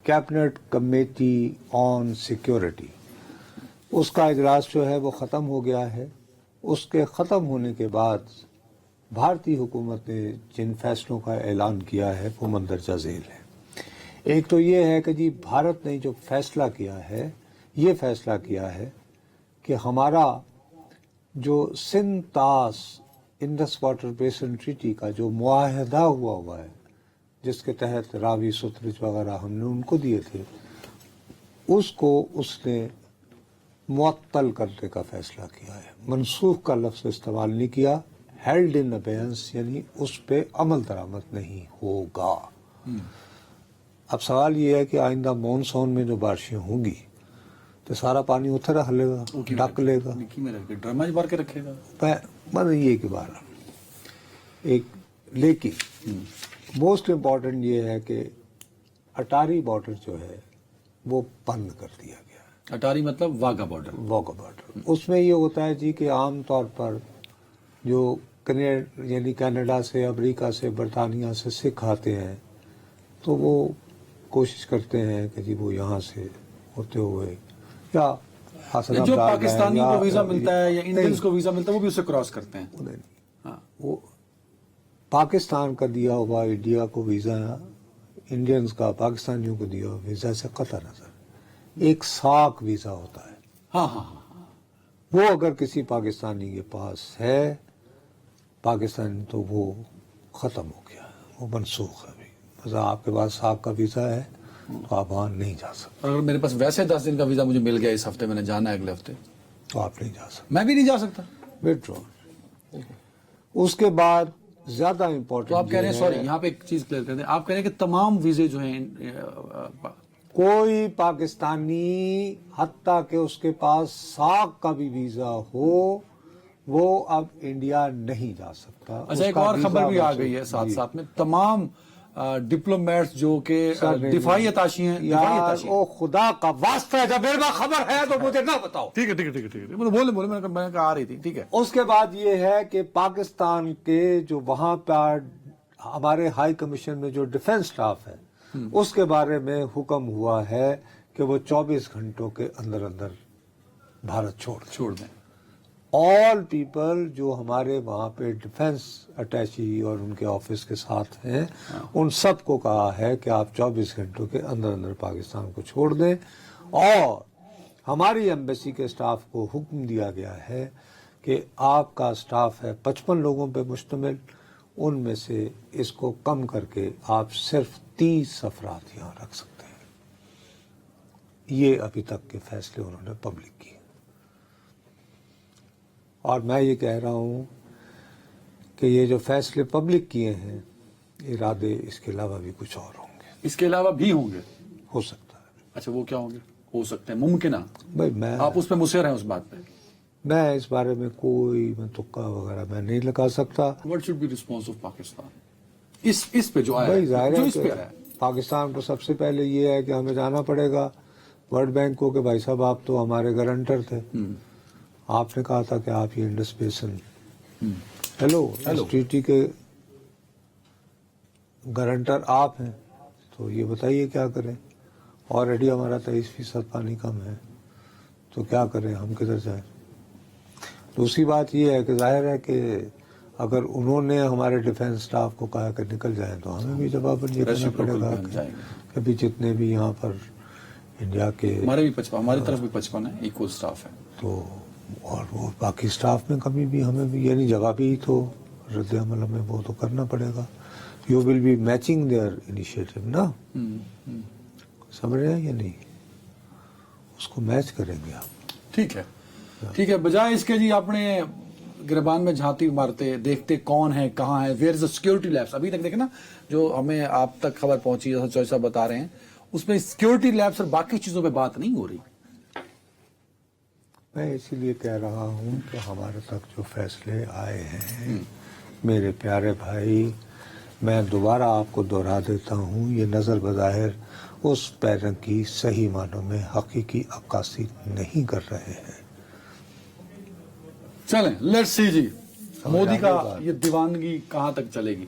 Cabinet committee on security, اس کا اجلاس جو ہے وہ ختم ہو گیا ہے. اس کے ختم ہونے کے بعد بھارتی حکومت نے جن فیصلوں کا اعلان کیا ہے وہ مندرجہ ذیل ہے. ایک تو یہ ہے کہ جی بھارت نے جو فیصلہ کیا ہے، یہ فیصلہ کیا ہے کہ ہمارا جو سندھ طاس انڈس واٹر بیسن ٹریٹی کا جو معاہدہ ہوا ہے، جس کے تحت راوی ستلج وغیرہ ہم نے ان کو دیے تھے، اس کو اس نے معطل کرنے کا فیصلہ کیا ہے. منسوخ کا لفظ استعمال نہیں کیا، ہیلڈ ان ابینس یعنی اس پہ عمل درآمد نہیں ہوگا. اب سوال یہ ہے کہ آئندہ مونسون میں جو بارشیں ہوں گی تو سارا پانی اتر رکھ لے گا، ڈھک لے گا، ڈرامہ بھر کے رکھے گا. مطلب یہ کہ بارہ ایک. لیکن موسٹ امپورٹنٹ یہ ہے کہ اٹاری بارڈر جو ہے وہ بند کر دیا گیا ہے. اٹاری مطلب واگا بارڈر. واگا بارڈر. اس میں یہ ہوتا ہے جی کہ عام طور پر جو یعنی کینیڈا سے، امریکہ سے، برطانیہ سے سکھ آتے ہیں تو وہ کوشش کرتے ہیں کہ جی وہ یہاں سے ہوتے ہوئے یا جو پاکستانی کو ویزا ملتا ہے یا انڈینز کو ویزا ملتا ہے وہ بھی اسے کراس کرتے ہیں. وہ پاکستان کا دیا ہوا انڈیا کو ویزا، انڈینز کا پاکستانیوں کو دیا ہوا ویزا سے قطع نظر ایک ساک ویزا ہوتا ہے. ہاں وہ اگر کسی پاکستانی کے پاس ہے پاکستانی تو وہ ختم ہو گیا، وہ منسوخ ہے. مثلا آپ کے پاس ساک کا ویزا ہے تو آپ وہاں نہیں جا سکتے. اگر میرے پاس ویسے 10 دن کا ویزا مجھے مل گیا، اس ہفتے میں نے جانا ہے اگلے ہفتے، تو آپ نہیں جا سکتے. میں بھی نہیں جا سکتا. وڈرا. اس کے بعد زیادہ امپورٹنٹ تو آپ کہہ رہے ہیں، سوری یہاں پہ ایک چیز کلیئر کر دیں، آپ کہہ رہے ہیں کہ تمام ویزے جو ہیں کوئی پاکستانی حتیٰ کہ اس کے پاس ساک کا بھی ویزا ہو وہ اب انڈیا نہیں جا سکتا. اچھا، ایک اور خبر بھی آ گئی ہے ساتھ ساتھ میں، تمام ڈپلومیٹس جو کہ دفاعی اتاشی ہیں. یار او خدا کا واسطہ ہے، جب میرے پاس خبر ہے تو مجھے نہ بتاؤ. ٹھیک ہے بولے میں کہا آ رہی تھی. ٹھیک ہے. اس کے بعد یہ ہے کہ پاکستان کے جو وہاں پر ہمارے ہائی کمیشن میں جو ڈیفنس سٹاف ہے اس کے بارے میں حکم ہوا ہے کہ وہ 24 گھنٹوں کے اندر اندر بھارت چھوڑ دیں. آل پیپل جو ہمارے وہاں پہ ڈیفنس اٹیچی اور ان کے آفس کے ساتھ ہیں ان سب کو کہا ہے کہ آپ 24 گھنٹوں کے اندر اندر پاکستان کو چھوڑ دیں. اور ہماری ایمبیسی کے سٹاف کو حکم دیا گیا ہے کہ آپ کا سٹاف ہے 55 لوگوں پہ مشتمل، ان میں سے اس کو کم کر کے آپ صرف 30 افراد یہاں رکھ سکتے ہیں. یہ ابھی تک کے فیصلے انہوں نے پبلک کیے. اور میں یہ کہہ رہا ہوں کہ یہ جو فیصلے پبلک کیے ہیں ارادے اس کے علاوہ بھی کچھ اور ہوں گے. اس کے علاوہ بھی ہوں گے؟ ہو سکتا ہے. اچھا، وہ کیا ہوں گے؟ ہو سکتے ہیں، ممکنہ. بھائی آپ اس پہ مصر ہیں اس بات پہ؟ میں اس بارے میں کوئی تکا وغیرہ میں نہیں لگا سکتا. What should be response of Pakistan اس پہ جو آیا بھائی ظاہر جو ہے اس کہ پہ آیا ہے؟ پاکستان کو سب سے پہلے یہ ہے کہ ہمیں جانا پڑے گا ورلڈ بینک کو کہ بھائی صاحب آپ تو ہمارے گارنٹر تھے، آپ نے کہا تھا کہ آپ یہ انڈس بیسن اس ٹریٹی کے گارنٹر آپ ہیں، تو یہ بتائیے کیا کریں. آلریڈی ہمارا 23% پانی کم ہے تو کیا کریں، ہم کدھر جائیں. دوسری بات یہ ہے کہ ظاہر ہے کہ اگر انہوں نے ہمارے ڈیفنس سٹاف کو کہا کہ نکل جائیں تو ہمیں بھی جواب یہ دینا پڑے گا کہ ابھی جتنے بھی یہاں پر انڈیا کے ہماری طرف بھی 55 ہے، ایکول سٹاف ہے تو، اور وہ باقی سٹاف میں کمی بھی ہمیں بھی یعنی جگہ بھی تو رد عمل ہمیں وہ تو کرنا پڑے گا. You will be matching their initiative نا، سمجھ رہے ہیں یا نہیں؟ اس کو میچ کریں گے آپ. ٹھیک ہے. بجائے اس کے جی اپنے گربان میں جھانتی مارتے دیکھتے کون ہے کہاں ہے، where is the security labs. ابھی تک دیکھیں نا جو ہمیں آپ تک خبر پہنچی جیسا چوئی صاحب بتا رہے ہیں اس میں سیکورٹی لیبس اور باقی چیزوں پہ بات نہیں ہو رہی. میں اسی لیے کہہ رہا ہوں کہ ہمارے تک جو فیصلے آئے ہیں میرے پیارے بھائی، میں دوبارہ آپ کو دہرا دیتا ہوں، یہ نظر بظاہر اس پیروں کی صحیح معنوں میں حقیقی عکاسی نہیں کر رہے ہیں. چلیں لیٹس سی جی مودی کا یہ دیوانگی کہاں تک چلے گی.